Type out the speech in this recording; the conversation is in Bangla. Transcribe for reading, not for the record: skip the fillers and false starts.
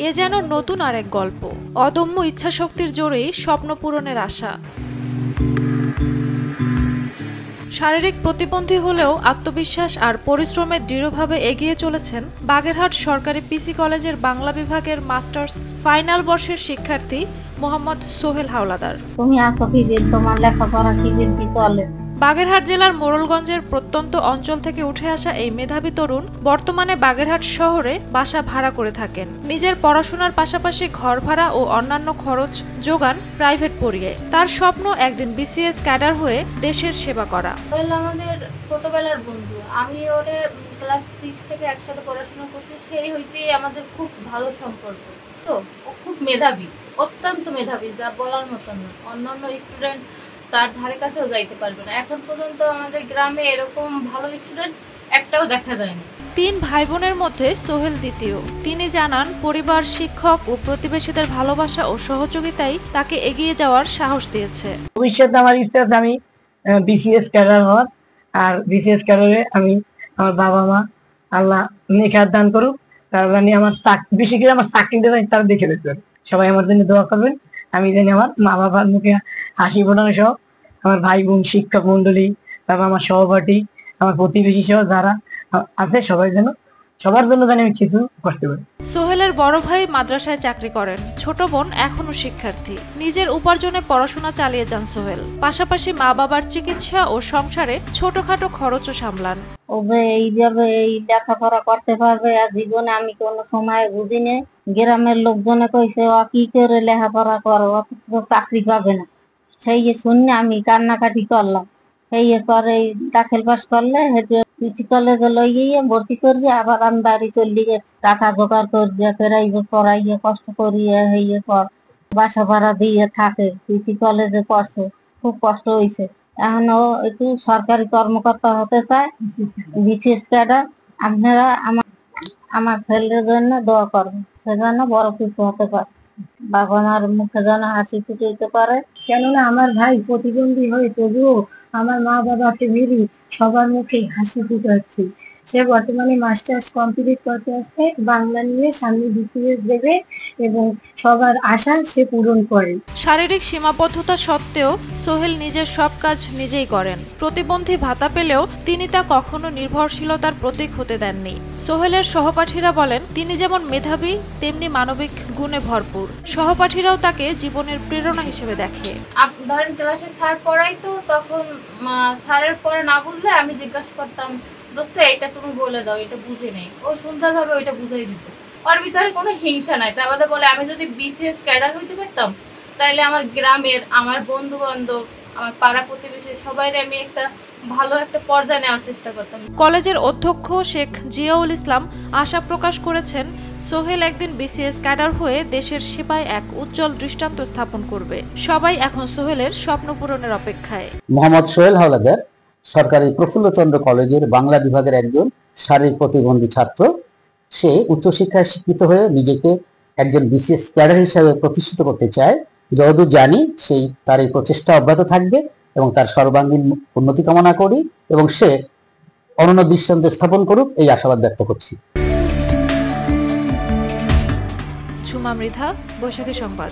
এ যেন নতুন আরেক গল্প, অদম্য ইচ্ছাশক্তির জোরেই স্বপ্ন পূরণের আশা। শারীরিক প্রতিবন্ধী হলেও আত্মবিশ্বাস আর পরিশ্রমে দৃঢ়ভাবে এগিয়ে চলেছেন বাগেরহাট সরকারি পিসি কলেজের বাংলা বিভাগের মাস্টার্স ফাইনাল বর্ষের শিক্ষার্থী মোহাম্মদ সোহেল হাওলাদার। তুমি আসো কি দিন, তোমার লেখাপড়া কি দিন কি চলে? বাগেরহাট জেলার মোড়লগঞ্জের প্রত্যন্ত অঞ্চল থেকে উঠে আসা এই মেধাবী তরুণ বর্তমানে বাগেরহাট শহরে বাসা ভাড়া করে থাকেন। নিজের পড়াশোনার পাশাপাশি ঘর ভাড়া ও অন্যান্য খরচ যোগান প্রাইভেট পড়িয়ে। তার স্বপ্ন একদিন বিসিএস ক্যাডার হয়ে দেশের সেবা করা। আমাদের ছোটবেলার বন্ধু, আমি ওরে ক্লাস 6 থেকে একসাথে পড়াশোনা করছি, সেই হইতেই আমাদের খুব ভালো সম্পর্ক। তো ও খুব মেধাবী, অত্যন্ত মেধাবী, যা বলার মতো না। অন্যান্য স্টুডেন্ট তার ধারে কাছেও যাইতে পারবে না। এখন পর্যন্ত আমাদের গ্রামে এরকম ভালো স্টুডেন্ট একটাও দেখা যায়নি। 3 ভাই বোনের মধ্যে সোহেল দ্বিতীয়। তিনি জানান, পরিবার, শিক্ষক ও প্রতিবেশীদের ভালোবাসা ও সহযোগিতাই তাকে এগিয়ে যাওয়ার সাহস দিয়েছে। ভবিষ্যতে আমার ইচ্ছা আছে আমি বিসিএস ক্যাডার হওয়ার, আর বিসিএস ক্যাডারে আমি আমার বাবা মা আল্লাহ নেখাত দান করুক, তার মানে আমার বেশি করে আমার চাকরি দেবেন, তারা দেখে দেখবেন। সবাই আমার জন্য দোয়া করবেন, আমি জানি আমার মা বাবার মুখে হাসি ফোটানো সহ আমার ভাই বোন, শিক্ষক মন্ডলী, তারপর আমার সহপাঠী, আমার প্রতিবেশী সহ যারা আছে সবার জন্য জানি আমি কিছু করতে পারি। সোহেলের বড় ভাই মাদ্রাসায় চাকরি করেন, ছোট বোন এখনো শিক্ষার্থী। নিজের উপার্জনে পড়াশোনা চালিয়ে যান সোহেল, পাশাপাশি মা বাবার চিকিৎসা ও সংসারে ছোটখাটো খরচও সামলান। ও যে এইভাবে এই লেখাপড়া করতে পারবে আর জীবনে আমি কোনো সময় বুঝিনি। গ্রামের লোকজনে কইছে ও কি করে লেখাপড়া করো, চাকরি পাবে না। সেই শুনে আমি কান্নাকাটি করলাম। সেই পরে দাখিল পাস করলে পিসি কলেজে লইয়ে ভর্তি করিয়ে আবার আমি বাড়ি চলে গেছি। টাকা জোগাড় করিয়ে ফেরাইবে পড়াইয়ে কষ্ট করিয়ে হইয়ে পর বাসা ভাড়া দিয়ে থাকে। পিসি কলেজে পড়ছে, খুব কষ্ট হয়েছে। এখনো একটু সরকারি কর্মকর্তা হতে চায়, বিশেষ ক্যাডার। আপনারা আমার ছেলের জন্য দোয়া করবেন, সেজন্য বড় কিছু হতে পারে, বাবা মার মুখে যেন হাসি ফুটাইতে পারে। কেননা আমার ভাই প্রতিবন্ধী হয়ে তবুও আমার মা বাবাকে মেরে সবার মুখে হাসি ফুটাচ্ছে। সে বর্তমানে মাস্টার্স কমপ্লিট করতে আসছে, বাংলা নিয়ে, সামনে বিসিএস দেবে এবং সবার আশা সে পূরণ করে। শারীরিক সীমাবদ্ধতা সত্ত্বেও সোহেল নিজের সব কাজ নিজেই করেন। প্রতিবন্ধী ভাতা পেলেও তিনি তা কখনো নির্ভরশীলতার প্রতীক হতে দেননি। সোহেলের সহপাঠীরা বলেন, তিনি যেমন মেধাবী তেমনি মানবিক গুণে ভরপুর। সহপাঠীরাও তাকে জীবনের প্রেরণা হিসেবে দেখে। ধরেন ক্লাসে স্যার পড়াইতো, তখন স্যারের পরে না বুঝলে আমি জিজ্ঞাসা করতাম, দোস্ত এটা তুমি বলে দাও, এটা বুঝে নেই। ও সুন্দরভাবে ওইটা বুঝাই দিত। ওর ভিতরে কোনো হিংসা নাই। তা বাদে বলে, আমি যদি বিসিএস ক্যাডার হইতে পারতাম তাইলে আমার গ্রামের, আমার বন্ধু বান্ধব, আমার পাড়া প্রতিবেশী সবাইরে আমি ভালো একটা পর্যায়ে নেওয়ার চেষ্টা করতাম। কলেজের অধ্যক্ষ শেখ জিয়াউল ইসলাম আশা প্রকাশ করেছেন, সোহেল একদিন বিসিএস ক্যাডার হয়ে দেশের সেবায় এক উজ্জ্বল দৃষ্টান্ত স্থাপন করবে। সবাই এখন সোহেলের স্বপ্ন পূরণের অপেক্ষায়। মোহাম্মদ সোহেল হাওলাদার সরকারি প্রফুল্লচন্দ্র কলেজের বাংলা বিভাগের একজন শারীরিক প্রতিবন্ধী ছাত্র। সে উচ্চশিক্ষায় শিক্ষিত হয়ে নিজেকে একজন বিসিএস ক্যাডার হিসেবে প্রতিষ্ঠিত করতে চায়। যতদূর জানি তার এই প্রচেষ্টা অব্যাহত থাকবে এবং তার সর্বাঙ্গীন উন্নতি কামনা করি এবং সে অনন্য দৃষ্টান্ত স্থাপন করুক, এই আশাবাদ ব্যক্ত করছি। ঝুমা মৃধা, বৈশাখী সংবাদ।